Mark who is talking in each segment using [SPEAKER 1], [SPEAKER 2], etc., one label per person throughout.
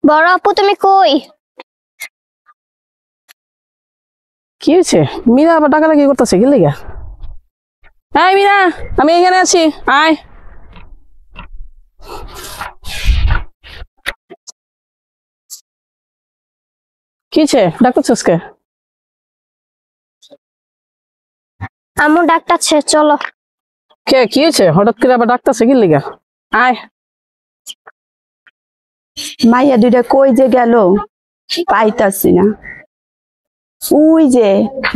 [SPEAKER 1] বড় আপু তুমি কই?
[SPEAKER 2] কি হয়েছে? মীরা আবার ডাকাডাকি করতেছে কি লেগে? আয় মীরা, আমি এখানে আছি, আয়। কি হয়েছে? ডাকতেছিস কে?
[SPEAKER 1] আম্মু ডাকতাছে, চলো।
[SPEAKER 2] কে কি হয়েছে? হঠাৎ করে আবার ডাকতেছে কি লেগে? আয়।
[SPEAKER 3] মাইয়া দুইটা কই যে গেল পাইতাছি না। ওই যে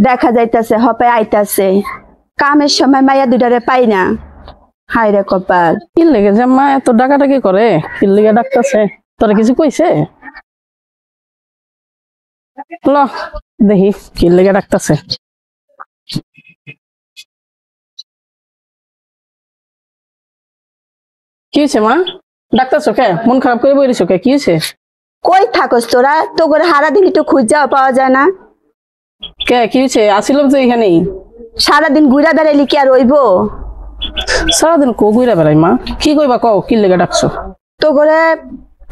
[SPEAKER 3] দেখা যাইতাছে হপে আইতাছে, কামের সময় মাইয়া দুইটারে পাই না। হায় রে কপাল।
[SPEAKER 2] কি লেগে যে মা এত ডাকাডাকি করে? কি লেগে ডাকতেছে? তোরা কিছু কইছে? ল দেখি কি লেগে ডাকতেছে। কি হয়েছে মা? ডাকতেছো কে? মন খারাপ করে বইরেছো কে? কি হয়েছে?
[SPEAKER 3] কই থাকস তোরা? তো করে সারাদিন একটু খুঁজাও পাওয়া যায় না।
[SPEAKER 2] কে কি হয়েছে? আসিলাম তো এখানেই।
[SPEAKER 3] সারাদিন ঘুরা বেড়াইলি কি আর হইব?
[SPEAKER 2] সারাদিন কো ঘুরে বেড়াই মা। কি কইবা কও, কি লেগে ডাকছো?
[SPEAKER 3] তো করে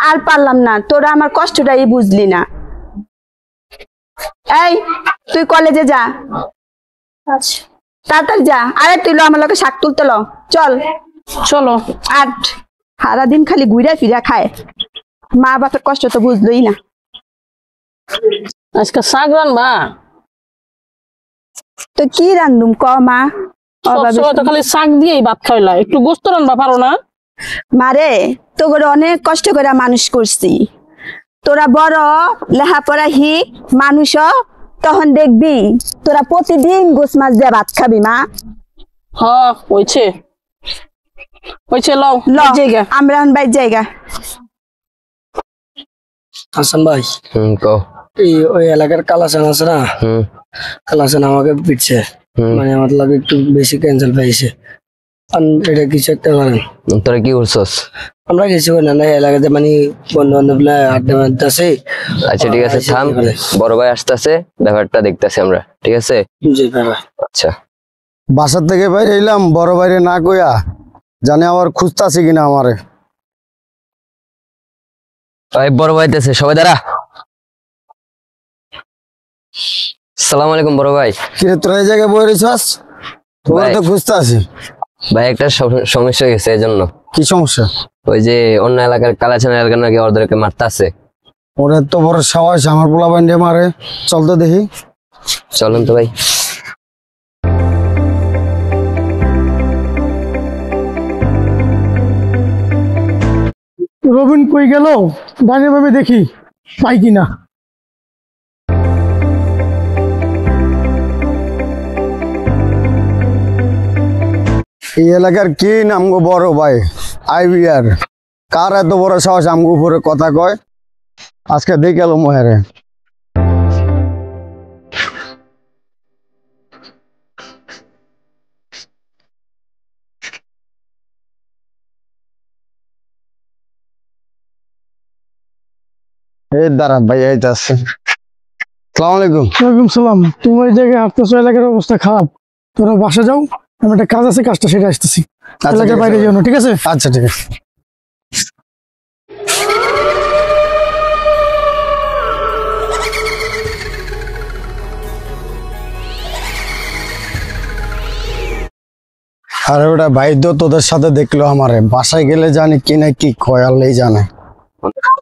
[SPEAKER 3] আর পারলাম না, তোরা আমার কষ্টটাই বুঝলি না। এই তুই কলেজে যা,
[SPEAKER 1] আচ্ছা।
[SPEAKER 3] তাড়াতাড়ি যা। আরে তুই লো আমার লোকে শাক তুলতে লো, চল।
[SPEAKER 2] চলো।
[SPEAKER 3] আর সারাদিন খালি ঘুরা ফিরা খায়, মা বাপের কষ্ট তো বুঝলোই না।
[SPEAKER 2] আজকে শাক রানবা?
[SPEAKER 3] তো কি রান্ধুম ক মা?
[SPEAKER 2] সবসময় তো খালি শাক দিয়েই ভাত খাইলা, একটু গোস্ত রানবা পারো না?
[SPEAKER 3] মারে তো করে অনেক কষ্ট করে মানুষ করছি, তোরা বড় লেখাপড়া শিখ মানুষ হ, তখন দেখবি তোরা প্রতিদিন গোস মাছ দিয়ে ভাত খাবি মা।
[SPEAKER 2] হ্যাঁ হইছে হইছে, লও
[SPEAKER 3] ল
[SPEAKER 2] জায়গা।
[SPEAKER 3] আমরা বাইর জায়গা।
[SPEAKER 4] হাসান ভাই,
[SPEAKER 5] কও।
[SPEAKER 4] এই ওই এলাকার কালাচান আছে না, কালাচান আমাকে পিটছে, মানে আমার লাগে একটু বেশি ক্যান্সেল পাইছে। এটা কিছু একটা করেন।
[SPEAKER 5] তোরা কি করছস?
[SPEAKER 4] আমরা কিছু করি না, এলাকাতে মানে বন্ধু বান্ধব আড্ডা মারতেছে।
[SPEAKER 5] আচ্ছা ঠিক আছে, থাম, বড় ভাই আসতেছে, ব্যাপারটা দেখতেছি আমরা, ঠিক আছে?
[SPEAKER 4] জি ভাই।
[SPEAKER 5] আচ্ছা।
[SPEAKER 6] বাসার থেকে বাইরে এলাম, বড় বাইরে না কইয়া, জানে আবার খুঁজতাছি কিনা আমারে।
[SPEAKER 5] ভাই বড় ভাইতেছে, সবাই দাঁড়া। আসসালামু আলাইকুম বড় ভাই।
[SPEAKER 6] কিরে তোরা এই জায়গায় বই রয়েছস? তোরা তো খুঁজতাছি।
[SPEAKER 5] ভাই একটা সমস্যা হয়ে গেছে, এই জন্য।
[SPEAKER 6] কি সমস্যা?
[SPEAKER 5] ওই যে অন্য এলাকার কালাচান এলাকার নাকি ওদেরকে মারতাছে।
[SPEAKER 6] ওরে তো বড় সাহস, আমার পোলা বান্ডে মারে। চল তো দেখি।
[SPEAKER 5] চলেন তো ভাই।
[SPEAKER 7] রবিন কই গেল? ডানে ভাবে দেখি পাই কিনা।
[SPEAKER 6] এই এলাকার কি নাম গো বড় ভাই? আইবিআর। কার এত বড় সাহস আমগো উপরে কথা কয়? আজকে দেখে গেল মহেরে। এই দাঁড়া ভাই, এই যাচ্ছে। সালাম আলাইকুম।
[SPEAKER 7] ওয়ালাইকুম সালাম। তোমার এই জায়গায় হাঁটতেছো, এলাকার অবস্থা খারাপ, তোরা বাসা যাও, আমি একটা কাজ আছে, কাজটা সেরে আসতেছি। এলাকার বাইরে যাও না, ঠিক আছে?
[SPEAKER 6] আচ্ছা ঠিক আছে। আরে ওটা ভাই তো তোদের সাথে দেখলো আমারে, বাসায় গেলে জানি কি না কি কয় আল্লাহই জানে।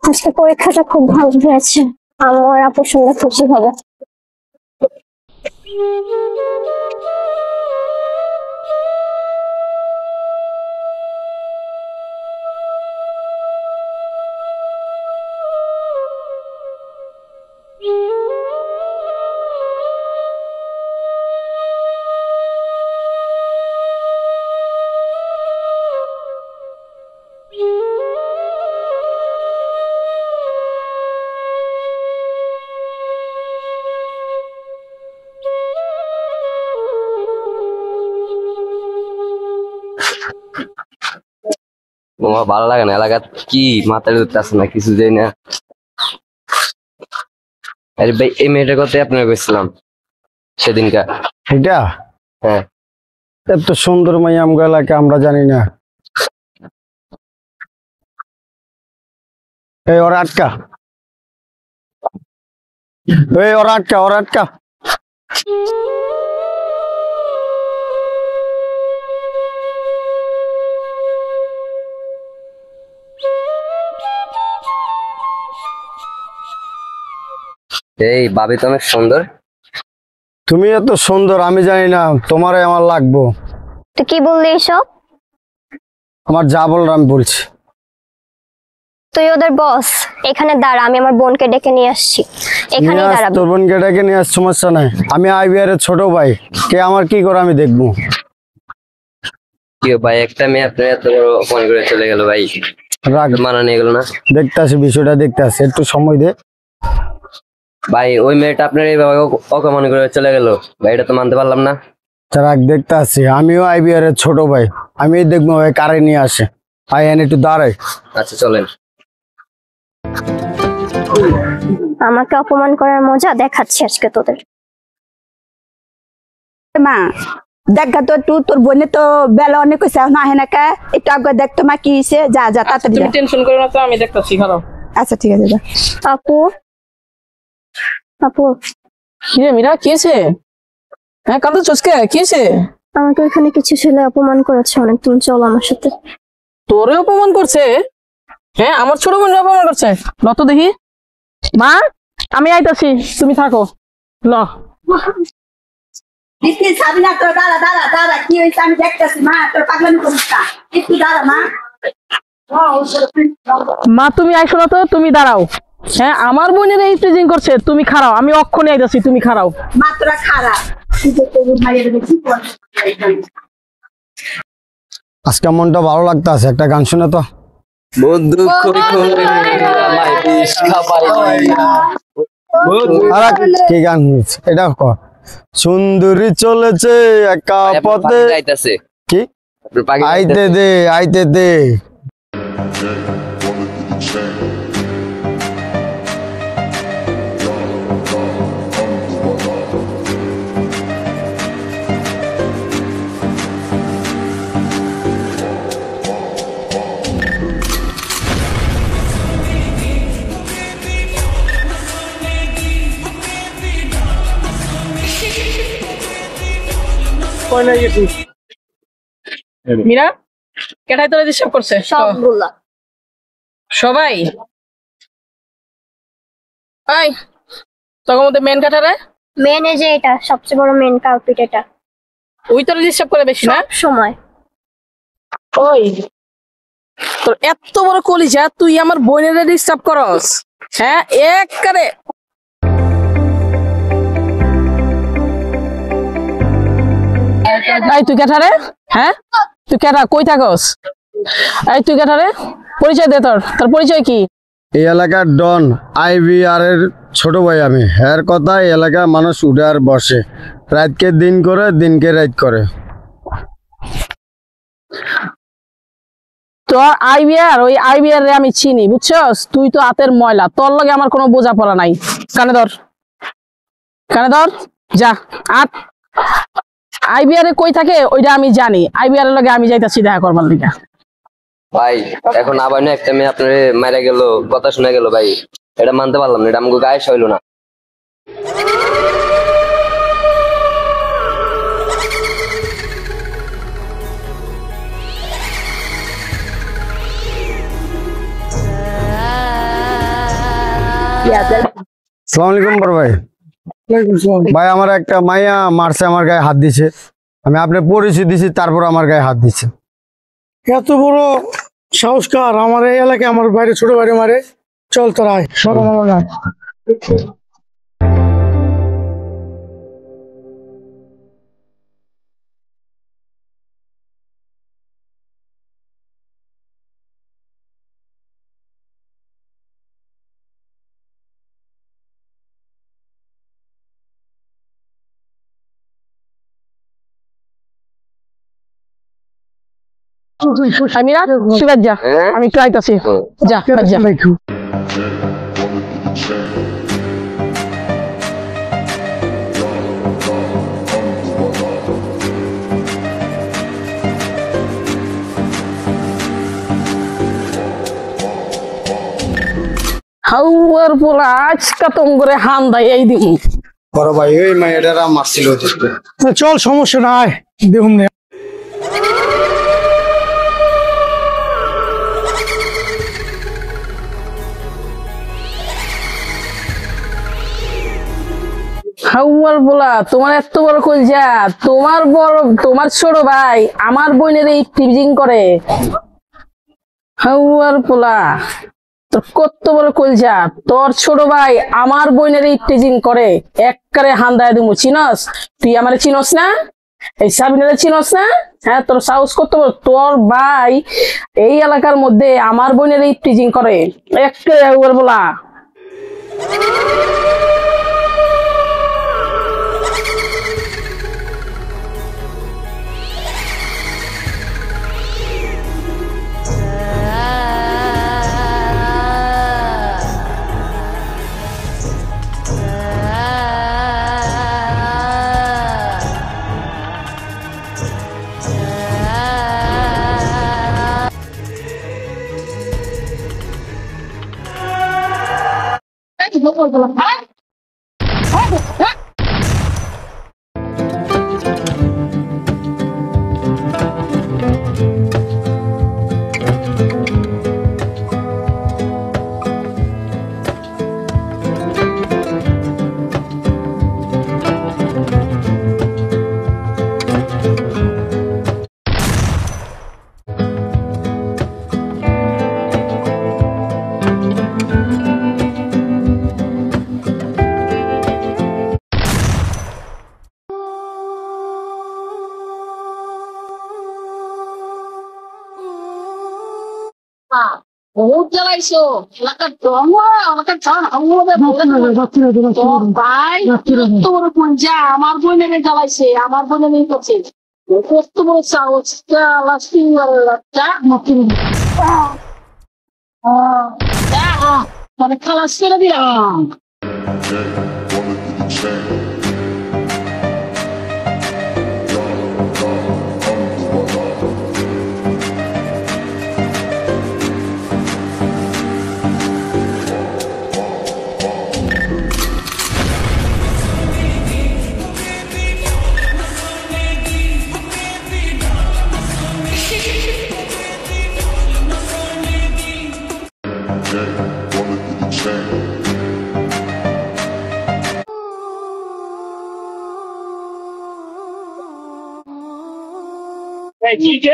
[SPEAKER 1] আজকে পরীক্ষাটা খুব ভালো হয়েছে, আমার আপুর সঙ্গে খুশি হবে।
[SPEAKER 5] আমার ভালো লাগে না, এলাকার কি মাথায় ধরতে আসে না, কিছু যাই না। আরে ভাই এই মেয়েটার কথাই আপনার কইছিলাম সেদিনকা।
[SPEAKER 6] এটা
[SPEAKER 5] হ্যাঁ,
[SPEAKER 6] এত সুন্দর মাই আমগো এলাকা আমরা জানি না। এই ওরা আটকা। এই ওরা আটকা
[SPEAKER 5] এই ভাবি তো অনেক সুন্দর।
[SPEAKER 6] তুমি এত সুন্দর আমি জানি না, তোমারে আমার লাগবো।
[SPEAKER 1] তো কি বললি এসব?
[SPEAKER 6] আমার যা বলার আমি বলছি।
[SPEAKER 1] তুই ওদের বস, এখানে দাঁড়া, আমি আমার বোনকে ডেকে নিয়ে আসছি। এখানে
[SPEAKER 6] নিয়ে আস,
[SPEAKER 1] দাঁড়াবি।
[SPEAKER 6] তোর বোনকে ডেকে নিয়ে আস, সমস্যা নাই। আমি আইবিআর এর ছোট ভাই, কে আমার কি করে আমি দেখবো।
[SPEAKER 5] কি ভাই, একটা মেয়ে আপনার এত বড় অপমান করে চলে গেল ভাই,
[SPEAKER 6] রাগ,
[SPEAKER 5] মানা নিয়ে গেল না?
[SPEAKER 6] দেখতে আসি বিষয়টা, দেখতে আসি, একটু সময় দে।
[SPEAKER 5] ভাই ওই মেয়েটা আপনার এইভাবে অপমান করে চলে গেল ভাই, এটা তো মানতে পারলাম না।
[SPEAKER 6] রাগ, দেখতে আসি। আমিও আইবিআর এর ছোট ভাই, আমি দেখবো ভাই কারে নিয়ে আসে। আইন একটু দাঁড়াই।
[SPEAKER 5] আচ্ছা চলেন।
[SPEAKER 1] আমাকে অপমান করার মজা দেখাচ্ছি আজকে তোদের।
[SPEAKER 3] মা দেখা তো একটু, তোর বোনে তো বেলা অনেক হয়েছে না হেনা কা, একটু আগে দেখতো মা কি হয়েছে। যা তাড়াতাড়ি
[SPEAKER 2] তুমি
[SPEAKER 3] যা।
[SPEAKER 2] টেনশন করো না তো, আমি দেখতেছি। খারাপ।
[SPEAKER 3] আচ্ছা ঠিক আছে যা।
[SPEAKER 1] আপু আপু
[SPEAKER 2] কি রে মীরা, কি হয়েছে? হ্যাঁ কাঁদো চসকে, কি হয়েছে?
[SPEAKER 1] আমাকে ওখানে কিছু ছেলে অপমান করেছে অনেক, তুমি চলো আমার সাথে।
[SPEAKER 2] তোরে অপমান করছে? হ্যাঁ আমার ছোট বোন অপমান করছে? নত দেখি। মা আমি আইতাছি, তুমি থাকো। ল
[SPEAKER 3] সাবিনা তোর দাঁড়া কি হয়েছে আমি দেখতেছি। মা তোর পাগলামি করিস না, একটু দাঁড়া মা।
[SPEAKER 2] মা তুমি আইসো না তো, তুমি দাঁড়াও। হ্যাঁ আমার বোনের এই প্রেজিং করছে, তুমি খারাও, আমি অক্ষণে আইতাছি, তুমি খারাও।
[SPEAKER 3] মা তোরা খারাপ।
[SPEAKER 6] আজকে মনটা ভালো লাগতে আছে, একটা গান শুনে তো।
[SPEAKER 5] বন্ধু
[SPEAKER 6] আর কি গান হচ্ছে এটা? সুন্দরী চলেছে একা পথে।
[SPEAKER 5] যাইতাছে
[SPEAKER 6] কি
[SPEAKER 5] আপনার পাগল
[SPEAKER 6] আইতে দে
[SPEAKER 2] মীরা কেটাই তোরা ডিস্টার্ব করছে?
[SPEAKER 1] সবগুলা
[SPEAKER 2] সবাই আই তখন মধ্যে মেন কাটারে
[SPEAKER 1] মেন, এই যে এটা সবচেয়ে বড় মেন কালপিট, এটা
[SPEAKER 2] ওই তোরা ডিস্টার্ব করে বেশি না?
[SPEAKER 1] সব সময়।
[SPEAKER 2] ওই তোর এত বড় কলিজা, তুই আমার বোনের ডিস্টার্ব করস? হ্যাঁ একবারে এই তুই কেটারে? হ্যাঁ তুই কেটা, কই থাকস? এই তুই কেটারে? পরিচয় দে, তোর পরিচয় কি?
[SPEAKER 6] এই এলাকার ডন, আইবিআর এর ছোট ভাই আমি। হ্যার কথা এই এলাকার মানুষ উঠে আর বসে, রাতকে দিন করে দিনকে রাত করে।
[SPEAKER 2] তোর আইবিআর, ওই আইবিআর রে আমি চিনি, বুঝছস? তুই তো হাতের ময়লা, তোর লগে আমার কোনো বোঝাপড়া নাই। কানে ধর, যা আট। আইবিআর এ কই থাকে ওইটা আমি জানি, আইবিআর এর লগে আমি যাইতাছি দেখা করবার লিগা।
[SPEAKER 5] ভাই এখন আবার না একটা মেয়ে আপনার মারা গেল, কথা শোনা গেল ভাই, এটা মানতে পারলাম না, এটা আমাকে গায়ে হইলো না।
[SPEAKER 6] আসসালামু আলাইকুম বড় ভাই। ভাই আমার একটা মাইয়া মারছে, আমার গায়ে হাত দিছে। আমি আপনার পরিচয় দিছি, তারপর আমার গায়ে হাত দিছে।
[SPEAKER 7] এত বড় সাহসকার, আমার এই এলাকায় আমার বাইরে ছোট বাইরে মারে। চল তোরা আয়, সব আমার আয়।
[SPEAKER 2] আমিরা সিরাজ যা, আমি একটু আইতাছি। যা যা। হাউয়ার পোলা আজকা তোম করে হান দাই এই দিন
[SPEAKER 6] বড় ভাই ওই মেয়েটারা মারছিল ওদেরকে।
[SPEAKER 7] চল সমস্যা নাই দেখুন নে।
[SPEAKER 2] হাউয়ার পোলা তোমার এত বড় কলজা, তোমার ছোট ভাই আমার বোনের এই টিজিং করে। হাউয়ার পোলা তোর কত বড় কলজা, তোর ছোট ভাই আমার বোনের এই টিজিং করে, একবারে হান্দায় দিমু। চিনস তুই আমারে চিনস না? এই সাবিনারে চিনস না? হ্যাঁ তোর সাহস কত বড়, তোর ভাই এই এলাকার মধ্যে আমার বোনের এই টিজিং করে, একবারে হাউয়ার পোলা। বহুত জ্বালাইছো এলাকার আমাকে ভাই কত বড় পঞ্জা আমার বোনের জ্বালাইছে, আমার বোনের এই করছে কত বড় সাহস। মানে খালাস করে দিলাম। Hey, DJ.